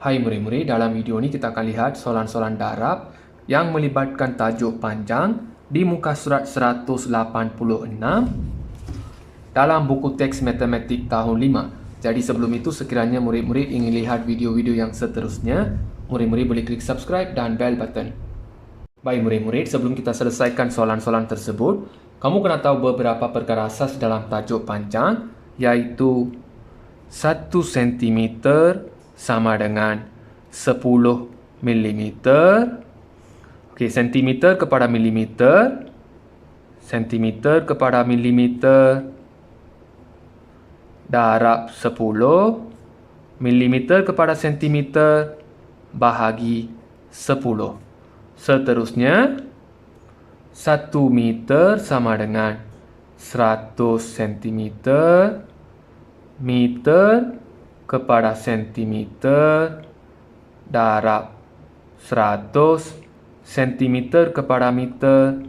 Hai murid-murid, dalam video ini kita akan lihat soalan-soalan darab yang melibatkan tajuk panjang di muka surat 186 dalam buku teks matematik tahun 5. Jadi sebelum itu sekiranya murid-murid ingin lihat video-video yang seterusnya, murid-murid boleh klik subscribe dan bell button. Baik murid-murid, sebelum kita selesaikan soalan-soalan tersebut, kamu kena tahu beberapa perkara asas dalam tajuk panjang, yaitu 1 cm sama dengan 10 mm. Okey, sentimeter kepada milimeter, sentimeter kepada milimeter, darab 10, milimeter kepada sentimeter, bahagi 10. Seterusnya, 1 meter sama dengan 100 cm, meter kepada sentimeter, darab 100, sentimeter kepada meter,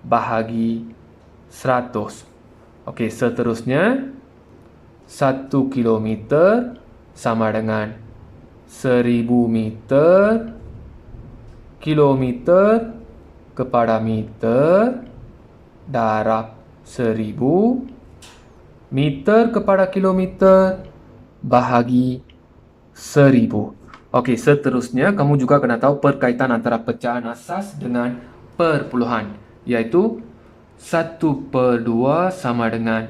bahagi 100. Okey, seterusnya 1 kilometer sama dengan 1000 meter, kilometer kepada meter, darab 1000, meter kepada kilometer, bahagi 1000. Okey, seterusnya kamu juga kena tahu perkaitan antara pecahan asas dengan perpuluhan, iaitu 1/2 sama dengan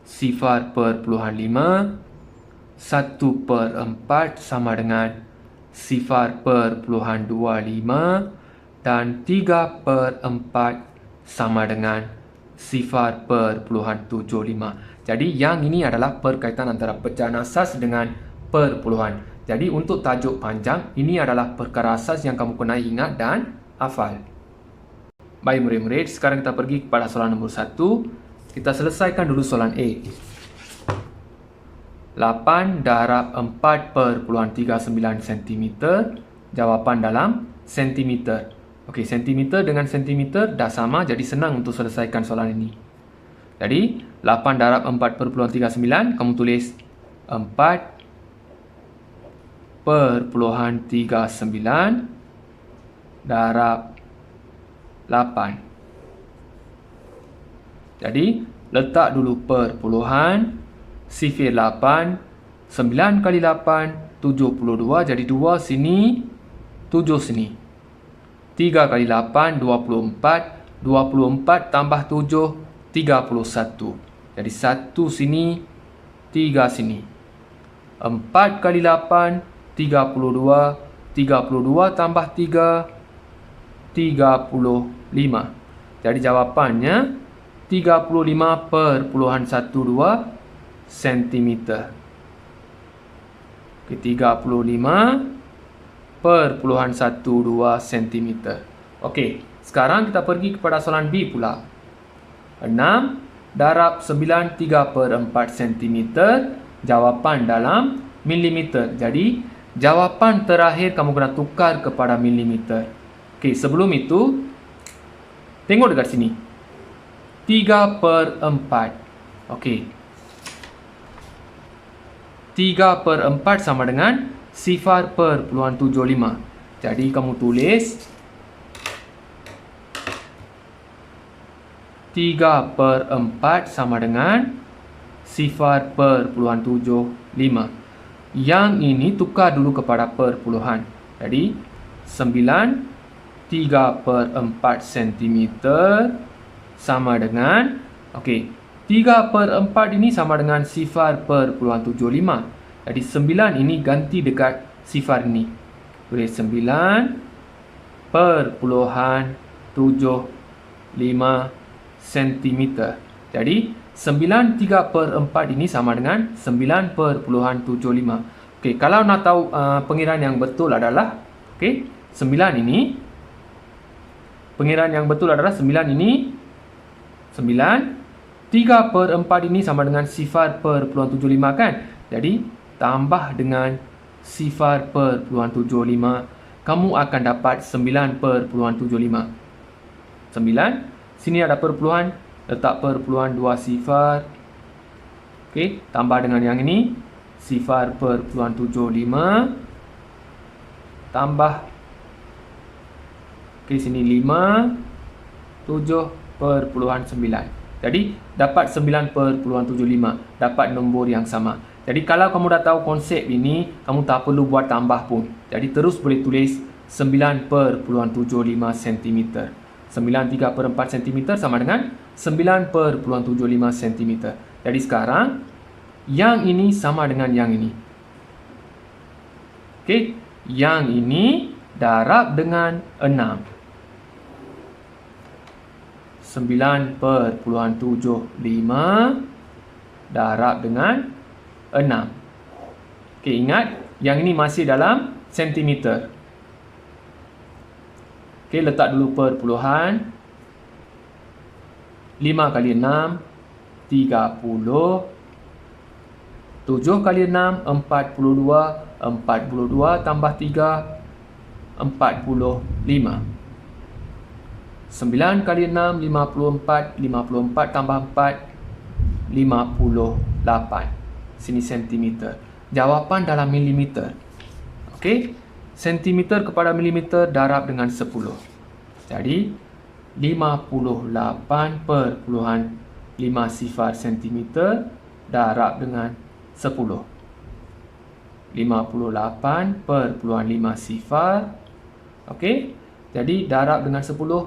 0.5, 1/4 sama dengan 0.25 dan 3/4 sama dengan 0.75. Jadi yang ini adalah perkaitan antara pecahan asas dengan perpuluhan. Jadi untuk tajuk panjang, ini adalah perkara asas yang kamu kena ingat dan hafal. Baik murid-murid, sekarang kita pergi kepada soalan nombor 1. Kita selesaikan dulu soalan A. 8 darab 4/39 cm. Jawapan dalam sentimeter. Okey, sentimeter dengan sentimeter dah sama, jadi senang untuk selesaikan soalan ini. Jadi 8 darab 4/39, kamu tulis 4/39 darab 8. Jadi letak dulu perpuluhan, sifir 8, 9 kali 8, 72, jadi 2 sini, 7 sini. 3 kali 8, 24, 24 tambah 7, 31. Jadi 1 sini, 3 sini. 4 kali 8, 32, 32 tambah 3, 35. Jadi jawapannya 35/12 cm. Okey, 35/12 cm. Okey, sekarang kita pergi kepada soalan B pula. 6 darab 9 3/4 cm. Jawapan dalam milimeter. Jadi jawapan terakhir kamu kena tukar kepada milimeter. Okey, sebelum itu tengok dekat sini. 3/4. Okey. 3/4 sama dengan 0.75. Jadi kamu tulis 3/4 sama dengan 0.75. Yang ini tukar dulu kepada perpuluhan. Jadi 9 3/4 cm sama dengan, okey, 3/4 ini sama dengan 0.75. Jadi 9 ini ganti dekat sifar ini. Tulis 9/75 cm. Jadi 9 3/4 ini sama dengan 9/75. Okey, kalau nak tahu pengiraan yang betul adalah, okey, 9 ini, pengiraan yang betul adalah 9 ini, 9, 3/4 ini sama dengan 0.75 kan? Jadi tambah dengan 0.75, kamu akan dapat 9/75. 9, sini ada perpuluhan, letak perpuluhan 2 sifar. Okey, tambah dengan yang ini 0.75 tambah, okey, sini 5, 7/9. Jadi dapat 9/75, dapat nombor yang sama. Jadi kalau kamu dah tahu konsep ini, kamu tak perlu buat tambah pun. Jadi terus boleh tulis 9/75 cm. 9 3/4 cm sama dengan 9/75 cm. Jadi sekarang yang ini sama dengan yang ini. Okey, yang ini darab dengan 6. 9/75 darab dengan 6. Okey, ingat yang ini masih dalam sentimeter. Okey, letak dulu perpuluhan. 5 kali 6 30. 7 kali 6 42. 42 tambah 3 45. 9 kali 6 54. 54 tambah 4 58. Sini sentimeter. Jawapan dalam milimeter. Okey, sentimeter kepada milimeter darab dengan 10. Jadi 58/50 cm darab dengan 10. 58/50. Okey, jadi darab dengan 10.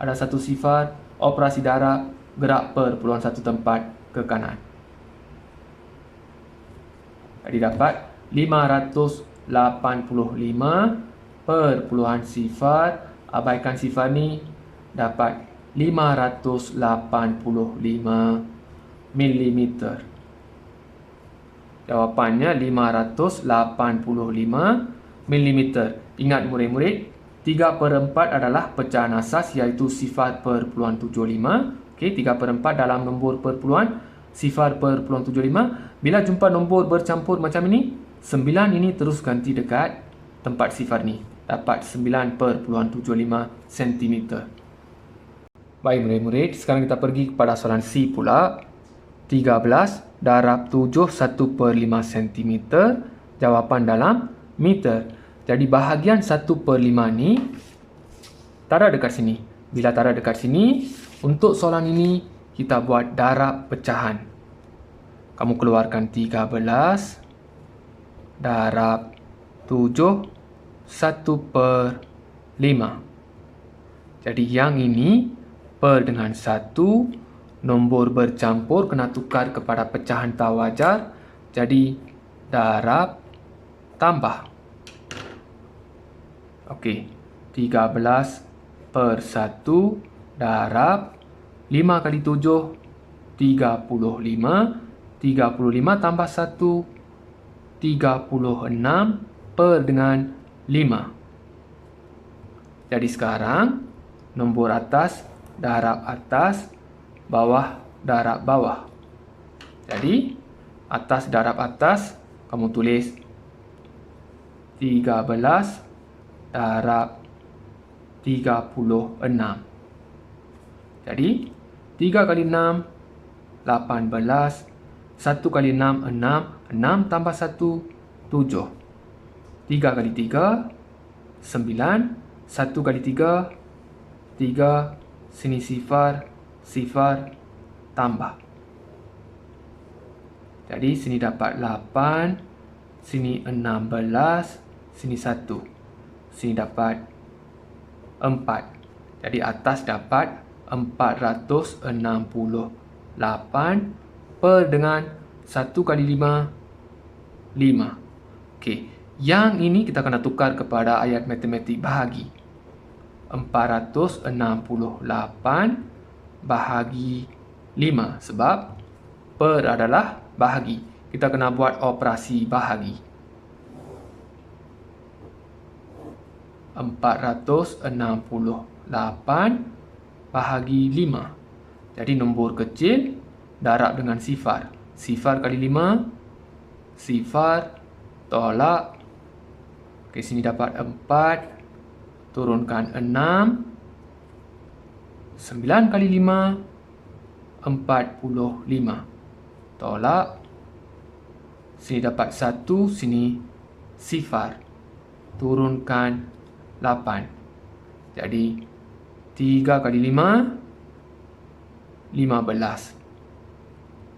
Ada satu sifar, operasi darab, gerak perpuluhan satu tempat ke kanan. Jadi dapat 585/0, abaikan sifar ni, dapat 585 mm. Jawapannya 585 mm. Ingat murid-murid, 3/4 adalah pecahan asas, iaitu 0.75. Okey, 3/4 dalam nombor perpuluhan 0.75. Bila jumpa nombor bercampur macam ini, 9 ini terus ganti dekat tempat sifar ni. Dapat 9/75 cm. Baik murid-murid, sekarang kita pergi kepada soalan C pula. 13 darab 7 1/5 cm. Jawapan dalam meter. Jadi bahagian 1/5 ni taruh dekat sini. Bila taruh dekat sini, untuk soalan ini kita buat darab pecahan. Kamu keluarkan 13 darab 7 1/5. Jadi yang ini per dengan 1, nombor bercampur kena tukar kepada pecahan tak wajar. Jadi darab tambah. Okey, 13/1 darab 5 kali 7 35. 35 tambah 1 36 per dengan 5. Jadi sekarang nombor atas darab atas, bawah darab bawah. Jadi atas darab atas, kamu tulis 13 darab 36. Jadi 3 kali 6 18. 1 kali 6 6. 6 tambah 1 7. 3 kali 3 9. 1 kali 3 3. Sini sifar, sifar, tambah. Jadi sini dapat 8. Sini 16. Sini 1. Sini dapat 4. Jadi atas dapat 468 per dengan 1 kali 5 5. Okey, yang ini kita kena tukar kepada ayat matematik bahagi. 468 bahagi 5, sebab per adalah bahagi. Kita kena buat operasi bahagi. 468 bahagi 5. Jadi nombor kecil darab dengan sifar. Sifar kali 5, sifar, tolak. Okey, sini dapat 4. Turunkan 6. 9 kali 5 45. Tolak. Sini dapat 1. Sini sifar. turunkan 8. Jadi 3 kali 5, 15.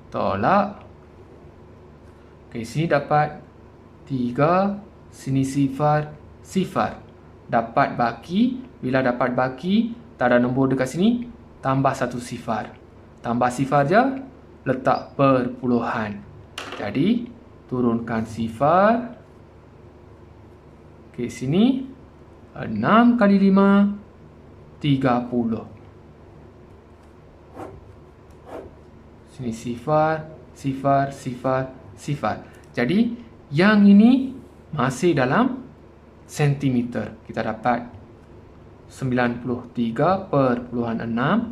Tolak. Okey, sini dapat 3, sini sifar, sifar. Dapat baki, bila dapat baki, tak ada nombor dekat sini, tambah 1 sifar. Tambah sifar je, letak perpuluhan. Jadi, turunkan sifar. Okey, sini 6 kali 5, 30. Sini sifar, sifar, sifar, sifar. Jadi, yang ini masih dalam sentimeter. Kita dapat 93.6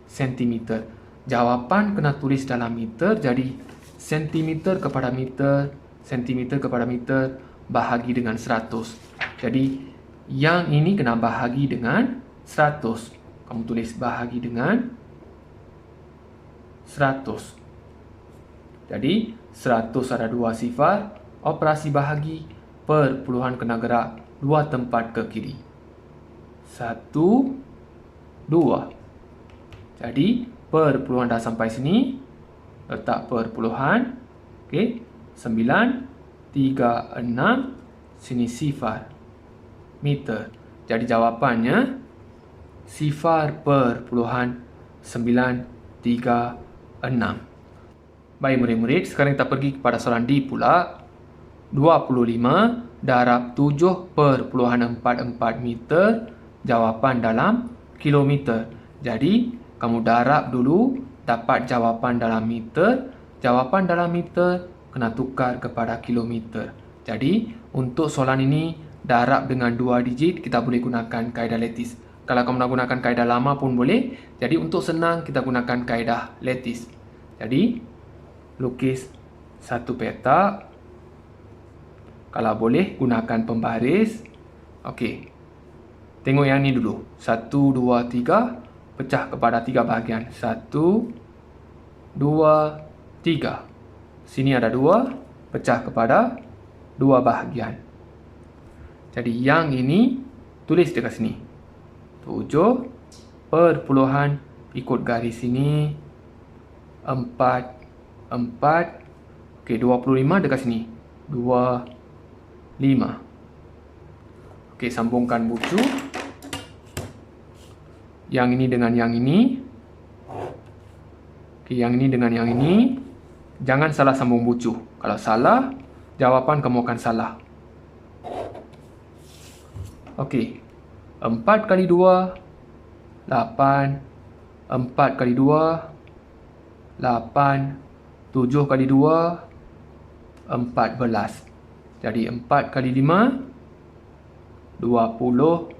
sentimeter. Jawapan kena tulis dalam meter, jadi sentimeter kepada meter, sentimeter kepada meter, bahagi dengan 100. Jadi, yang ini kena bahagi dengan 100. Kamu tulis bahagi dengan 100. Jadi, 100 ada 2 sifar, operasi bahagi, perpuluhan kena gerak 2 tempat ke kiri. 1, 2. Jadi, perpuluhan dah sampai sini. Letak perpuluhan. Okey, 9, 3, 6. Sini sifar. Meter. Jadi, jawapannya sifar perpuluhan 9, 3, 6. Baik murid-murid, sekarang kita pergi kepada soalan D pula. 25 darab 7.44 meter. Jawapan dalam kilometer. Jadi, kamu darab dulu, dapat jawapan dalam meter. Jawapan dalam meter kena tukar kepada kilometer. Jadi, untuk soalan ini, darab dengan 2 digit, kita boleh gunakan kaedah lattice. Kalau kamu nak gunakan kaedah lama pun boleh. Jadi, untuk senang, kita gunakan kaedah lattice. Jadi, lukis satu petak. Kalau boleh, gunakan pembaris. Okey. Tengok yang ni dulu. 1, 2, 3. Pecah kepada 3 bahagian. 1, 2, 3. Sini ada 2. Pecah kepada 2 bahagian. Jadi, yang ini tulis dekat sini. 7 perpuluhan ikut garis sini. 4, 4. Okey, 25 dekat sini. 2, 5. Okey, sambungkan bucu. Yang ini dengan yang ini. Okey, yang ini dengan yang ini. Jangan salah sambung bucu. Kalau salah, jawapan kamu akan salah. Okey. 4 kali 2, 8. 4 kali 2, 8. 7 kali 2, 14. Jadi 4 kali 5, 20.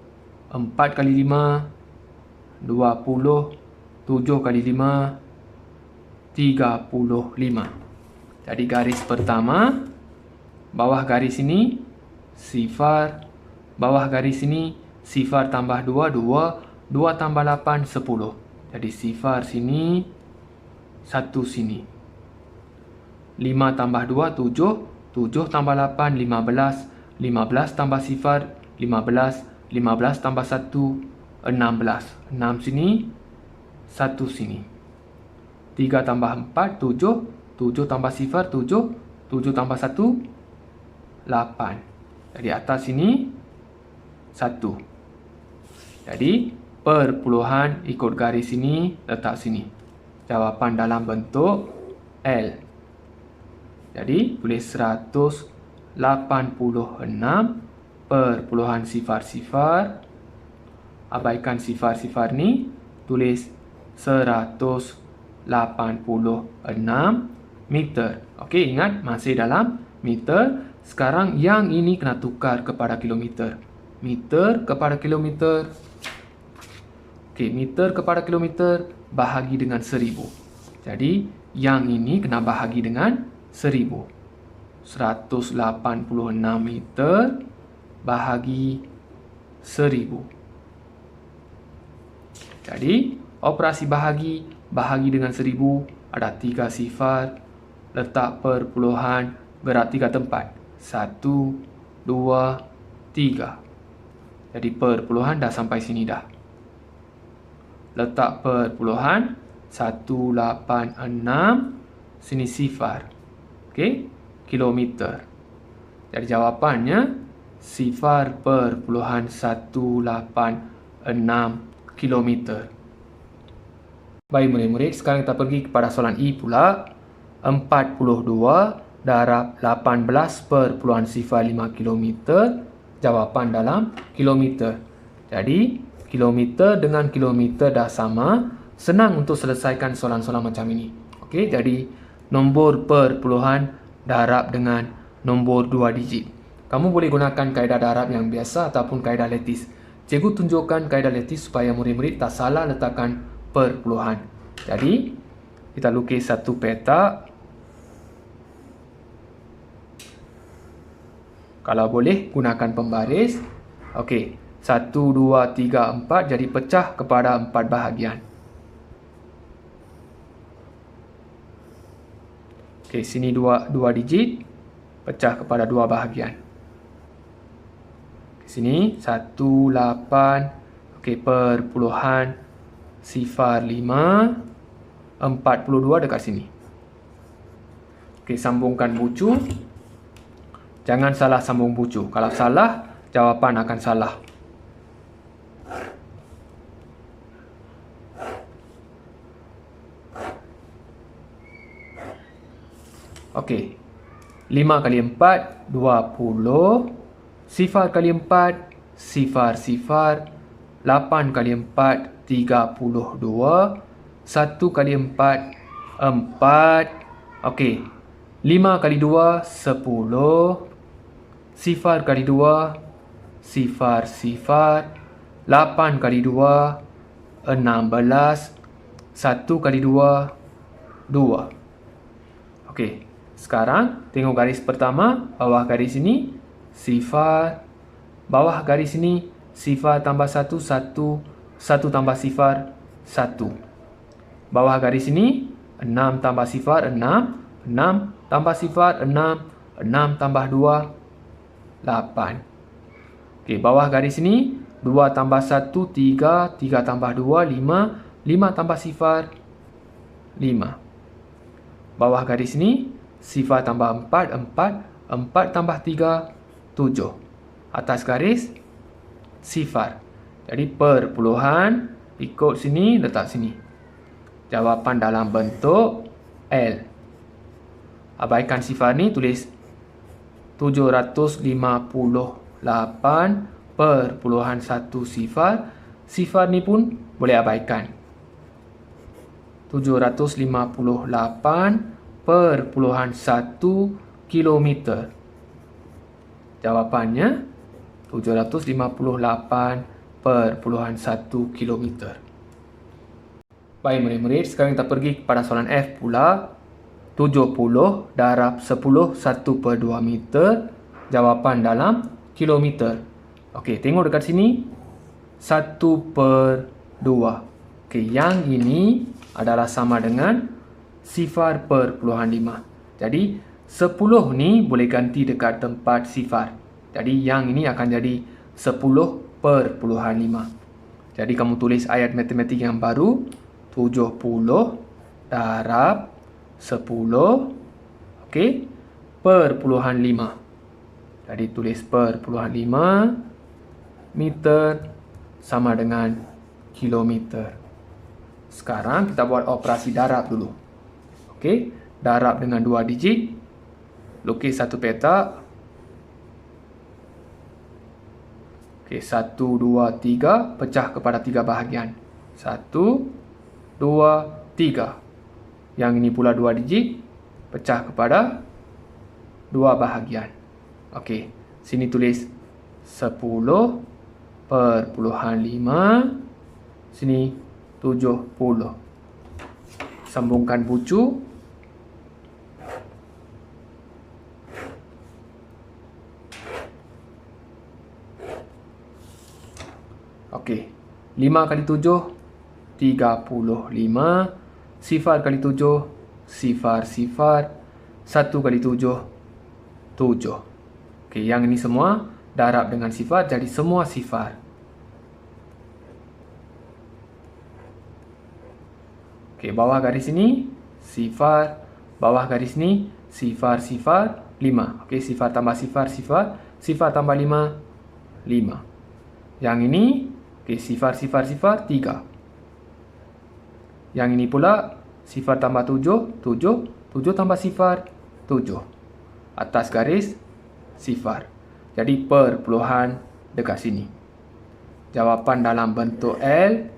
4 kali 5, 20. 7 kali 5, 35. Jadi garis pertama, bawah garis ini, sifar. Bawah garis ini, sifar tambah 2, 2. 2 tambah 8, 10. Jadi sifar sini, 1 sini. 5 tambah 2, 7. 7 tambah 8, 15. 15 tambah sifar, 15. 15 tambah 1, 16. 6 sini, 1 sini. 3 tambah 4, 7. 7 tambah sifar, 7. 7 tambah 1, 8. Jadi atas sini, 1. Jadi, perpuluhan ikut garis sini, letak sini. Jawapan dalam bentuk L. Jadi, tulis 186 perpuluhan sifar-sifar. Abaikan sifar-sifar ni. Tulis 186 meter. Okey, ingat masih dalam meter. Sekarang yang ini kena tukar kepada kilometer. Meter kepada kilometer. Okey, meter kepada kilometer bahagi dengan 1000. Jadi, yang ini kena bahagi dengan 1000. 186 meter bahagi 1000. Jadi, operasi bahagi dengan 1000. Ada 3 sifar. Letak perpuluhan, gerak 3 tempat. 1, 2, 3. Jadi perpuluhan dah sampai sini dah. Letak perpuluhan 186, sini sifar. Okey, kilometer. Jadi jawapannya sifar perpuluhan 186 kilometer. Baik murid-murid, sekarang kita pergi kepada soalan E pula. 42 darab 18,05 kilometer. Jawapan dalam kilometer. Jadi, kilometer dengan kilometer dah sama. Senang untuk selesaikan soalan-soalan macam ini. Okey, jadi nombor perpuluhan darab dengan nombor 2 digit. Kamu boleh gunakan kaedah darab yang biasa ataupun kaedah letis. Cikgu tunjukkan kaedah letis supaya murid-murid tak salah letakkan perpuluhan. Jadi, kita lukis satu peta. Kalau boleh, gunakan pembaris. Okey, 1, 2, 3, 4 jadi pecah kepada 4 bahagian. Okey, sini 2 digit, pecah kepada 2 bahagian. Sini 18, okey, perpuluhan 05, 42 dekat sini. Okey, sambungkan bucu. Jangan salah sambung bucu. Kalau salah, jawapan akan salah. Okey. 5 kali 4, 20. Sifar kali 4, sifar. 8 kali 4, 32. 1 kali 4, 4. Okey. 5 kali 2, 10. Sifar kali 2, sifar. 8 kali 2, 16. 1 kali 2, 2. Okey, sekarang tengok garis pertama, bawah garis ini, sifar. Bawah garis ini, sifar tambah 1, 1. 1 tambah sifar, 1. Bawah garis ini, 6 tambah sifar, 6. 6 tambah sifar, 6. 6 tambah 2, 8. Okey, bawah garis ini 2 tambah 1, 3. 3 tambah 2, 5. 5 tambah sifar, 5. Bawah garis ini sifar tambah 4, 4. 4 tambah 3, 7. Atas garis sifar. Jadi perpuluhan ikut sini, letak sini. Jawapan dalam bentuk L. Abaikan sifar ni, tulis 758,1 sifar. Sifar ni pun boleh abaikan. 758,1 kilometer. Jawapannya 758,1 kilometer. Baik murid-murid, sekarang kita pergi kepada soalan F pula. 70 darab 10, 1/2 meter. Jawapan dalam kilometer. Okey, tengok dekat sini. 1/2. Okey, yang ini adalah sama dengan sifar perpuluhan 5. Jadi, 10 ni boleh ganti dekat tempat sifar. Jadi, yang ini akan jadi 10/5. Jadi, kamu tulis ayat matematik yang baru. 70 darab 10, okey, perpuluhan 5. Jadi tulis perpuluhan 5 meter sama dengan kilometer. Sekarang kita buat operasi darab dulu. Okey, darab dengan 2 digit. Lukis satu peta. Okey, 1, 2, 3 pecah kepada 3 bahagian. 1, 2, 3. Yang ini pula 2 digit, pecah kepada 2 bahagian. Okey, sini tulis 10/5. Sini 70. Sambungkan bucu. Okey, 5 kali 7, 35. Sifar kali 7, sifar. 1 kali 7, 7. Okey, yang ini semua darab dengan sifar, jadi semua sifar. Okey, bawah garis ini sifar, bawah garis ini sifar, sifar, 5. Okey, sifar tambah sifar, sifar, sifar tambah 5, 5. Yang ini, okey, sifar, sifar, sifar, 3. Yang ini pula sifar tambah 7, 7, 7 tambah sifar, 7. Atas garis sifar. Jadi perpuluhan dekat sini. Jawapan dalam bentuk L.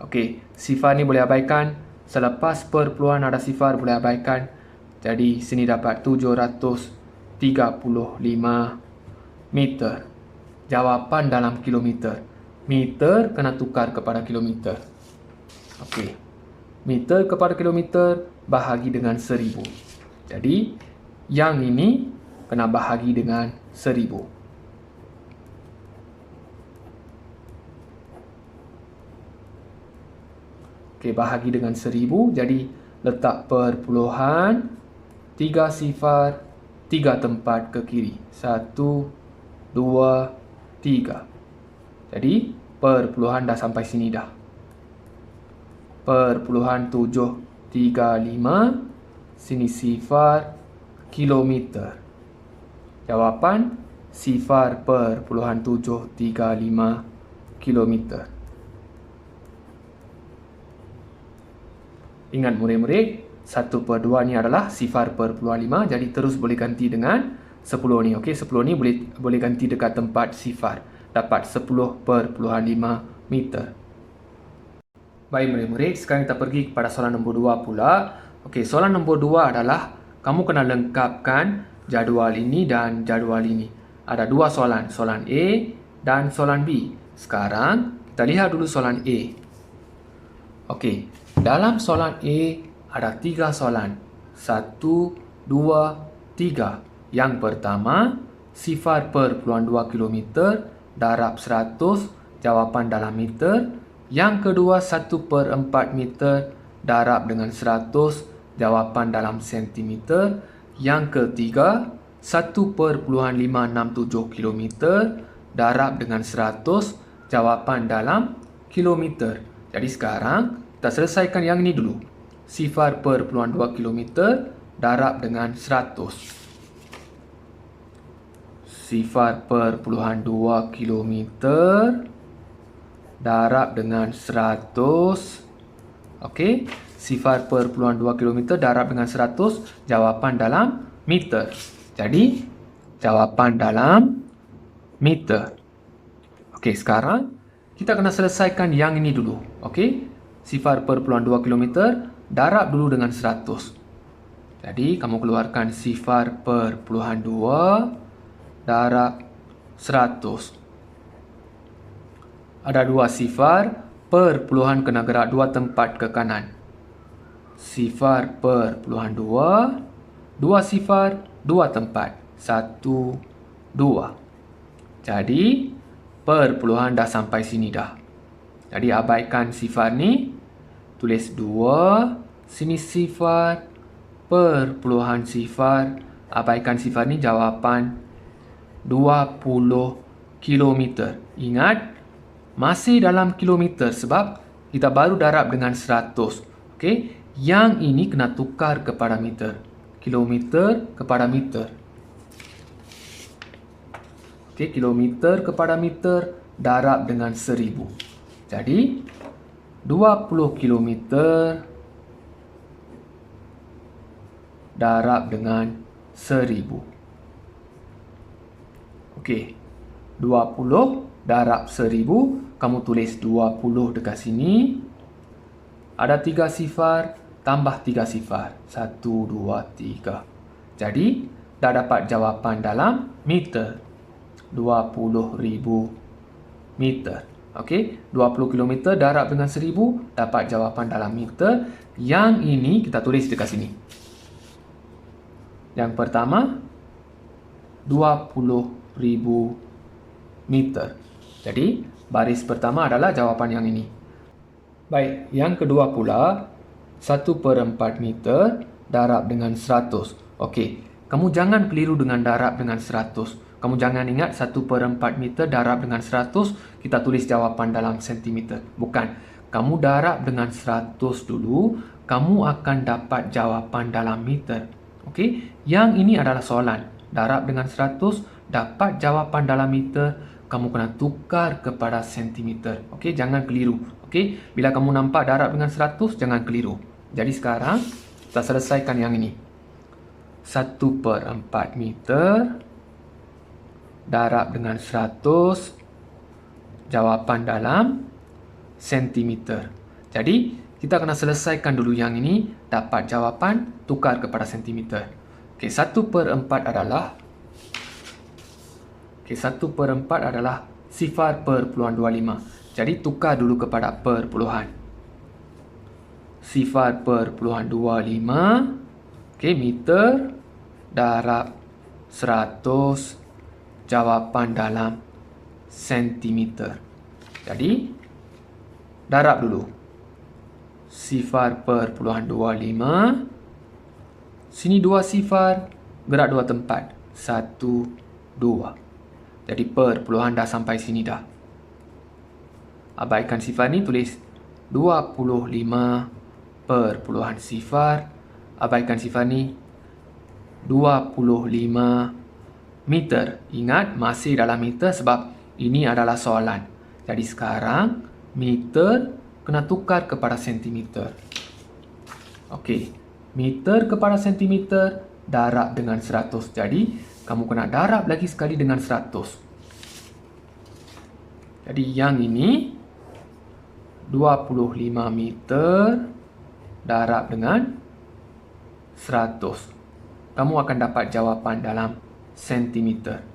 Okey, sifar ni boleh abaikan. Selepas perpuluhan ada sifar boleh abaikan. Jadi sini dapat 735 meter. Jawapan dalam kilometer. Meter kena tukar kepada kilometer. Okey. Meter kepada kilometer bahagi dengan 1000. Jadi yang ini kena bahagi dengan 1000. Okey, bahagi dengan 1000. Jadi letak perpuluhan 3 sifar 3 tempat ke kiri. 1, 2, 3. Jadi perpuluhan dah sampai sini dah. Perpuluhan 735. Sini sifar kilometer. Jawapan sifar perpuluhan 735 kilometer. Ingat murid-murid, 1/2 ni adalah sifar perpuluhan 5. Jadi terus boleh ganti dengan 10 ni. Okey, 10 ni boleh ganti dekat tempat sifar. Dapat 10/5 meter. Baik murid-murid, sekarang kita pergi kepada soalan nombor 2 pula. Okey, soalan nombor 2 adalah kamu kena lengkapkan jadual ini dan jadual ini. Ada 2 soalan, soalan A dan soalan B. Sekarang kita lihat dulu soalan A. Okey, dalam soalan A ada 3 soalan. 1, 2, 3. Yang pertama, sifar perpuluhan 2 km, darab 100, jawapan dalam meter. Yang kedua, 1/4 meter, darab dengan 100, jawapan dalam sentimeter. Yang ketiga, 1/567 km, darab dengan 100, jawapan dalam kilometer. Jadi sekarang kita selesaikan yang ini dulu. Sifar perpuluhan 2 km darab dengan 100. Sifar perpuluhan 2 km darab dengan 100. Okey, sifar perpuluhan 2 km darab dengan 100, jawapan dalam meter. Jadi jawapan dalam meter. Okey, sekarang kita kena selesaikan yang ini dulu. Okey, sifar perpuluhan 2 km darab dulu dengan 100. Jadi kamu keluarkan sifar perpuluhan 2 darab 100. Ada 2 sifar, perpuluhan kena gerak 2 tempat ke kanan. Sifar perpuluhan 2, 2 sifar 2 tempat. 1, 2. Jadi perpuluhan dah sampai sini dah. Jadi abaikan sifar ni. Tulis 2. Sini sifar. Perpuluhan sifar. Abaikan sifar ni, jawapan 20 km. Ingat, masih dalam kilometer sebab kita baru darab dengan 100. Okey, yang ini kena tukar kepada meter. Kilometer kepada meter. Okey, kilometer kepada meter darab dengan 1000. Jadi 20 km darab dengan 1000. Okey, 20 darab 1000. Kamu tulis 20 dekat sini. Ada 3 sifar, tambah 3 sifar. 1, 2, 3. Jadi dah dapat jawapan dalam meter. 20,000 meter. Okey, 20 km darab dengan 1000, dapat jawapan dalam meter. Yang ini kita tulis dekat sini. Yang pertama, 20,000 meter. Jadi baris pertama adalah jawapan yang ini. Baik, yang kedua pula, 1/4 meter darab dengan 100. Okey, kamu jangan keliru dengan darab dengan 100. Kamu jangan ingat 1/4 meter darab dengan 100, kita tulis jawapan dalam sentimeter. Bukan. Kamu darab dengan 100 dulu, kamu akan dapat jawapan dalam meter. Okey? Yang ini adalah soalan. Darab dengan 100, dapat jawapan dalam meter, kamu kena tukar kepada sentimeter. Okey? Jangan keliru. Okey? Bila kamu nampak darab dengan 100, jangan keliru. Jadi sekarang, kita selesaikan yang ini. 1/4 meter darab dengan 100, jawapan dalam sentimeter. Jadi, kita kena selesaikan dulu yang ini, dapat jawapan, tukar kepada sentimeter. Okey, 1/4 adalah 0.25. Jadi, tukar dulu kepada perpuluhan. 0.25, okey, meter darab 100, jawapan dalam sentimeter. Jadi, darab dulu. 0.25. Sini 2 sifar, gerak 2 tempat. 1, 2. Jadi, perpuluhan dah sampai sini dah. Abaikan sifar ni, tulis 25/0. Abaikan sifar ni, 25 meter. Ingat, masih dalam meter sebab ini adalah soalan. Jadi sekarang, meter kena tukar kepada sentimeter. Okey, meter kepada sentimeter, darab dengan 100. Jadi, kamu kena darab lagi sekali dengan 100. Jadi, yang ini, 25 meter darab dengan 100. Kamu akan dapat jawapan dalam sentimeter.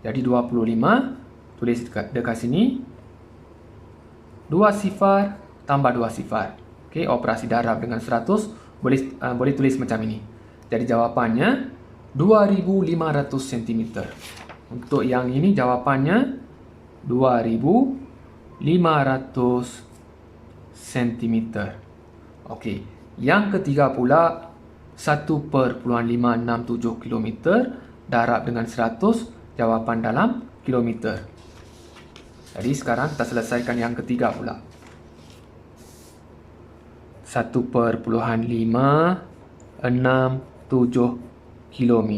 Jadi 25, tulis dekat sini. 2 sifar tambah 2 sifar. Okey, operasi darab dengan 100 boleh tulis macam ini. Jadi jawapannya 2500 cm. Untuk yang ini jawapannya 2500 cm. Okey, yang ketiga pula 1,567 km darab dengan 100, jawapan dalam kilometer. Jadi sekarang kita selesaikan yang ketiga pula. 1,567 km.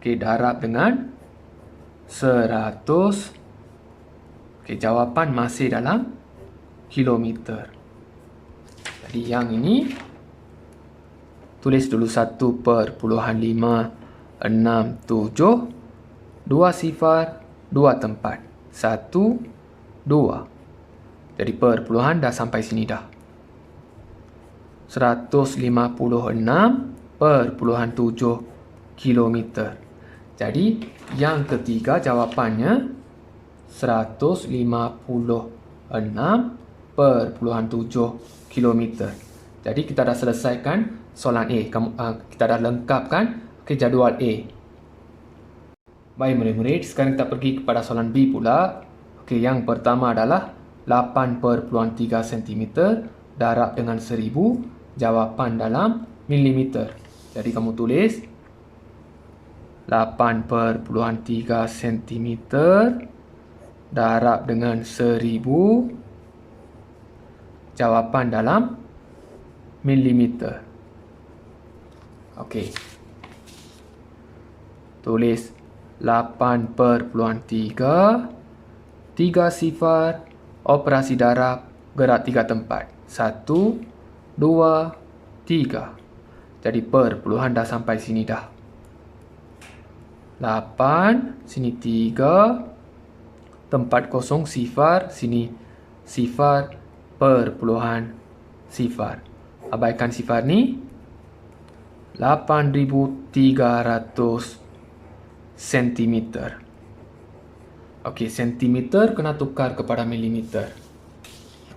Okey, darab dengan 100. Okey, jawapan masih dalam kilometer. Jadi yang ini tulis dulu 1,567, 2 sifar, 2 tempat. 1, 2. Jadi perpuluhan dah sampai sini dah. 156,7 km. Jadi yang ketiga jawapannya 156,7 km. Jadi kita dah selesaikan soalan A. Kita dah lengkapkan jadual A. Baik murid-murid, sekarang kita pergi kepada soalan B pula. Okey, yang pertama adalah 8,3 cm darab dengan 1000, jawapan dalam milimeter. Jadi kamu tulis 8,3 cm darab dengan 1000, jawapan dalam milimeter. Okey. Tulis 8,3, 3 sifar, operasi darab, gerak 3 tempat. 1, 2, 3. Jadi perpuluhan dah sampai sini dah. 8, sini 3, tempat kosong sifar, sini sifar, perpuluhan sifar. Abaikan sifar ni, 8,300 cm. Okey, sentimeter kena tukar kepada milimeter.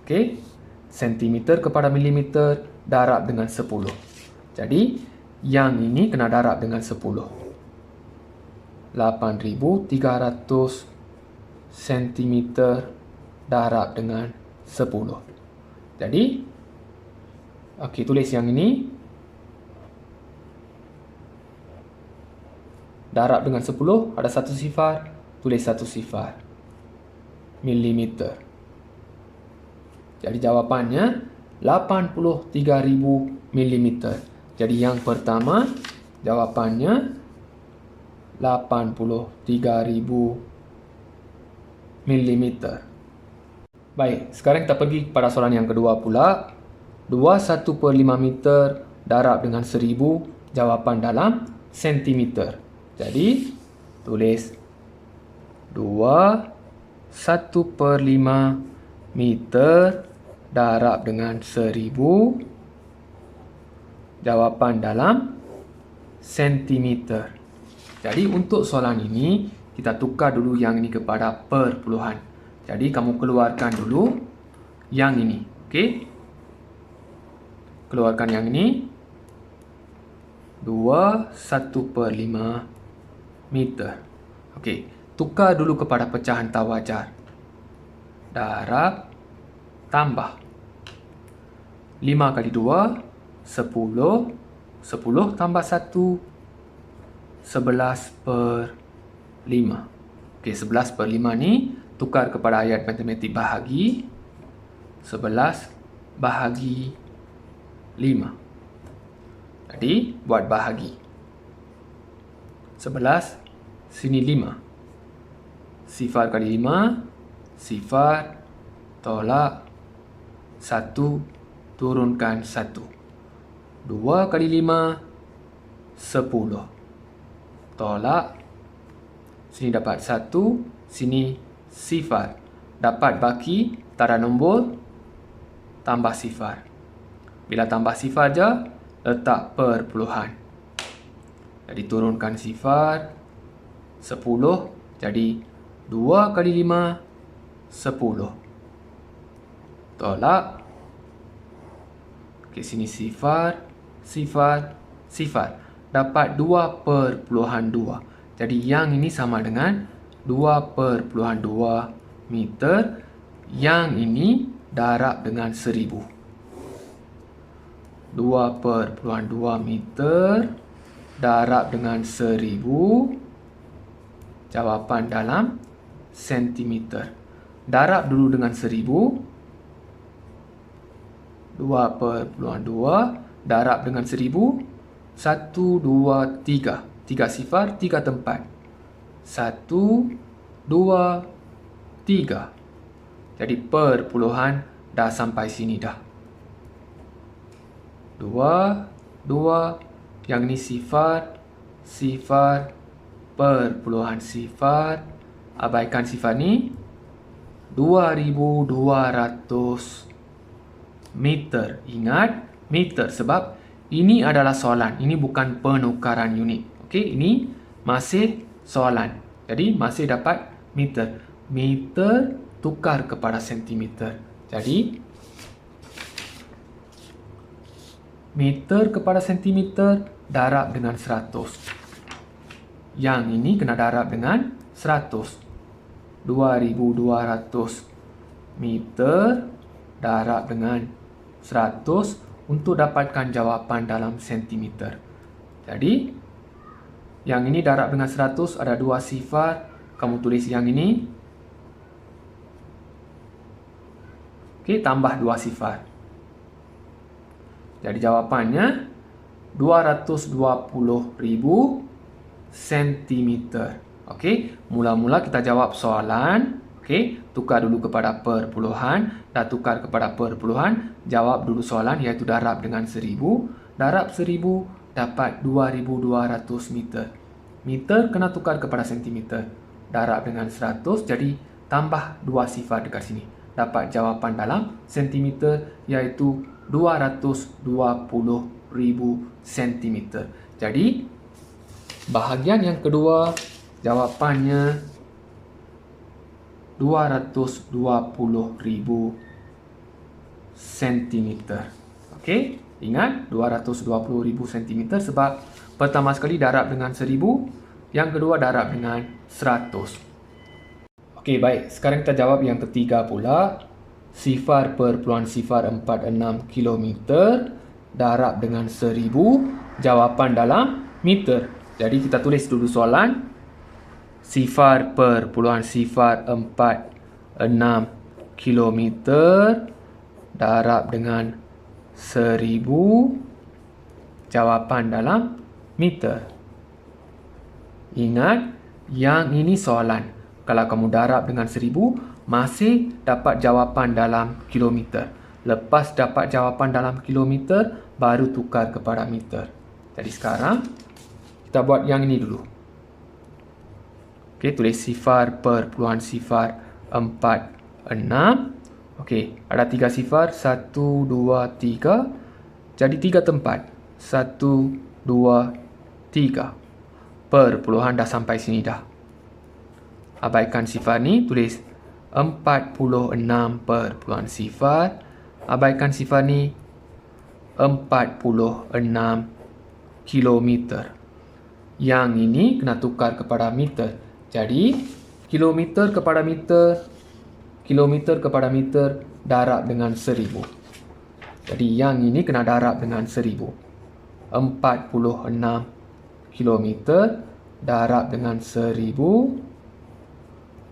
Okey, sentimeter kepada milimeter darab dengan 10. Jadi, yang ini kena darab dengan 10. 8,300 cm darab dengan 10. Jadi, okey, tulis yang ini darab dengan 10, ada satu sifar, tulis satu sifar. Milimeter. Jadi jawapannya 83,000 milimeter. Jadi yang pertama jawapannya 83,000 milimeter. Baik, sekarang kita pergi kepada soalan yang kedua pula. 21/5 meter darab dengan 1000, jawapan dalam sentimeter. Jadi tulis 21/5 meter darab dengan 1000, jawapan dalam sentimeter. Jadi untuk soalan ini kita tukar dulu yang ini kepada perpuluhan. Jadi kamu keluarkan dulu yang ini, okey? Keluarkan yang ini. 21/5 meter. Okey, tukar dulu kepada pecahan tawajar. Darab tambah 5 kali 2 10. 10 tambah 1 11/5. Okey, 11/5 ni tukar kepada ayat matematik bahagi. 11 bahagi 5. Jadi buat bahagi. 11 sini 5. Sifar kali 5, sifar, tolak 1, turunkan 1. 2 kali 5 10. Tolak, sini dapat 1, sini sifar. Dapat baki, tanda nombor, tambah sifar. Bila tambah sifar je, letak perpuluhan. Jadi turunkan sifar 10. Jadi 2 kali 5 10. Tolak. Okey, sini sifar, sifar, sifar. Dapat 2/2. Jadi yang ini sama dengan 2/2 meter. Yang ini darab dengan 1000. 2/2 meter darab dengan 1000, jawapan dalam sentimeter. Darab dulu dengan 1000. 2/2 darab dengan 1000. 1, 2, 3. 3 sifar, 3 tempat. 1, 2, 3. Jadi perpuluhan dah sampai sini dah. 2, 2. Yang ni sifar, sifar, perpuluhan sifar. Abaikan sifar ni. 2200 meter. Ingat, meter sebab ini adalah soalan. Ini bukan penukaran unit. Okey, ini masih soalan. Jadi masih dapat meter. Meter tukar kepada sentimeter. Jadi meter kepada sentimeter darab dengan 100. Yang ini kena darab dengan 100. 2200 meter darab dengan 100 untuk dapatkan jawapan dalam sentimeter. Jadi yang ini darab dengan 100, ada 2 sifar. Kamu tulis yang ini. Okey, tambah 2 sifar. Jadi jawapannya 220,000 sentimeter. Okey, mula-mula kita jawab soalan. Okey, tukar dulu kepada perpuluhan. Dah tukar kepada perpuluhan, jawab dulu soalan iaitu darab dengan 1000. Darab 1000 dapat 2200 meter. Meter kena tukar kepada sentimeter. Darab dengan 100, jadi tambah 2 sifar dekat sini. Dapat jawapan dalam sentimeter iaitu 220,000 sentimeter. Jadi bahagian yang kedua jawapannya 220,000 sentimeter. Okey, ingat 220,000 sentimeter sebab pertama sekali darab dengan 1000, yang kedua darab dengan 100. Okey, baik. Sekarang kita jawab yang ketiga pula. Sifar perpuluhan sifar 46 km darab dengan 1000, jawapan dalam meter. Jadi kita tulis dulu soalan. 0,046 kilometer darab dengan 1000, jawapan dalam meter. Ingat, yang ini soalan. Kalau kamu darab dengan 1000, masih dapat jawapan dalam kilometer. Lepas dapat jawapan dalam kilometer, baru tukar kepada meter. Jadi sekarang, kita buat yang ini dulu. Okey, tulis 0,046. Okey, ada 3 sifar. 1, 2, 3. Jadi 3 tempat. 1, 2, 3. Perpuluhan dah sampai sini dah. Abaikan sifar ni, tulis 46 perpuluhan sifar. Abaikan sifar ni, 46 kilometer. Yang ini kena tukar kepada meter. Jadi, kilometer kepada meter darab dengan 1000. Jadi, yang ini kena darab dengan 1000. 46 kilometer darab dengan 1000.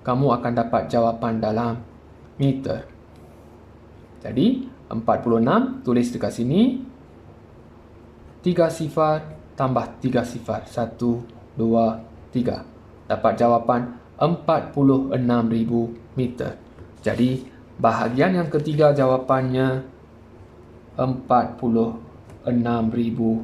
Kamu akan dapat jawapan dalam meter. Jadi, 46 tulis dekat sini. 3 sifar tambah 3 sifar. 1, 2, 3. Dapat jawapan 46,000 meter. Jadi, bahagian yang ketiga jawapannya 46,000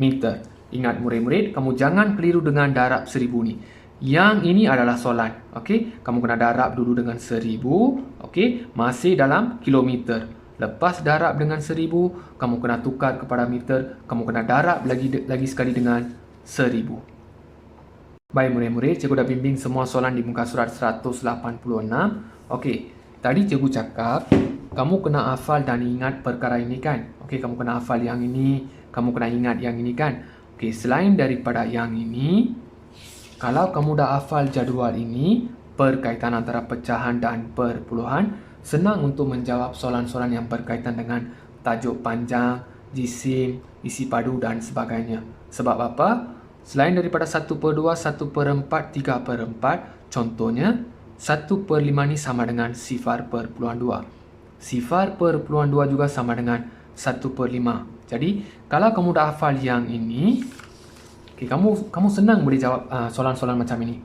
meter. Ingat murid-murid, kamu jangan keliru dengan darab 1000 ni. Yang ini adalah soalan. Okey, kamu kena darab dulu dengan 1000. Okey, masih dalam kilometer. Lepas darab dengan 1000, kamu kena tukar kepada meter. Kamu kena darab lagi sekali dengan 1000. Baik murid-murid, cikgu dah bimbing semua soalan di muka surat 186. Okey, tadi cikgu cakap kamu kena hafal dan ingat perkara ini kan? Okey, kamu kena hafal yang ini, kamu kena ingat yang ini kan? Okey, selain daripada yang ini, kalau kamu dah hafal jadual ini, perkaitan antara pecahan dan perpuluhan, senang untuk menjawab soalan-soalan yang berkaitan dengan tajuk panjang, jisim, isi padu dan sebagainya. Sebab apa? Selain daripada 1/2, 1/4, 3/4, contohnya 1/5 ni sama dengan 0,2. 0,2 juga sama dengan 1/5. Jadi, kalau kamu dah hafal yang ini, okay, kamu senang boleh jawab soalan-soalan macam ini.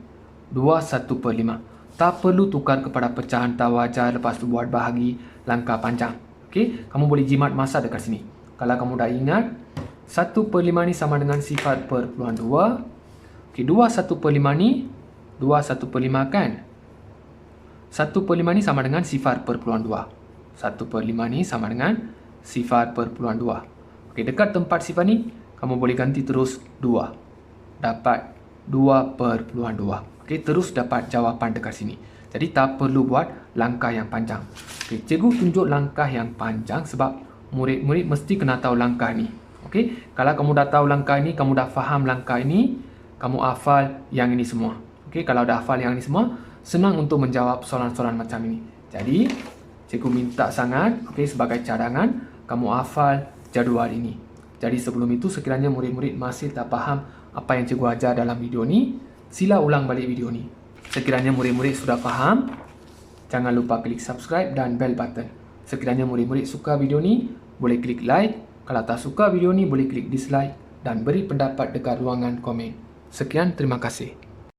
2 1/5. Tak perlu tukar kepada pecahan tawajar lepas tu buat bahagi langkah panjang. Okay, kamu boleh jimat masa dekat sini. Kalau kamu dah ingat, 1/5 ni sama dengan 0,2. Okay, 2 1/5 ni 2 1/5 kan? 1/5 ni sama dengan 0,2. 1/5 ni sama dengan 0,2. Okey, dekat tempat sifar ni, kamu boleh ganti terus 2. Dapat 2/2. Okey, terus dapat jawapan dekat sini. Jadi, tak perlu buat langkah yang panjang. Okey, cikgu tunjuk langkah yang panjang sebab murid-murid mesti kena tahu langkah ni. Okey, kalau kamu dah tahu langkah ini, kamu dah faham langkah ini, kamu hafal yang ini semua. Okey, kalau dah hafal yang ini semua, senang untuk menjawab soalan-soalan macam ini. Jadi, cikgu minta sangat, okey, sebagai cadangan, kamu hafal jadual ini. Jadi, sebelum itu, sekiranya murid-murid masih tak faham apa yang cikgu ajar dalam video ni, sila ulang balik video ni. Sekiranya murid-murid sudah faham, jangan lupa klik subscribe dan bell button. Sekiranya murid-murid suka video ni, boleh klik like. Kalau tak suka video ni, boleh klik dislike dan beri pendapat dekat ruangan komen. Sekian, terima kasih.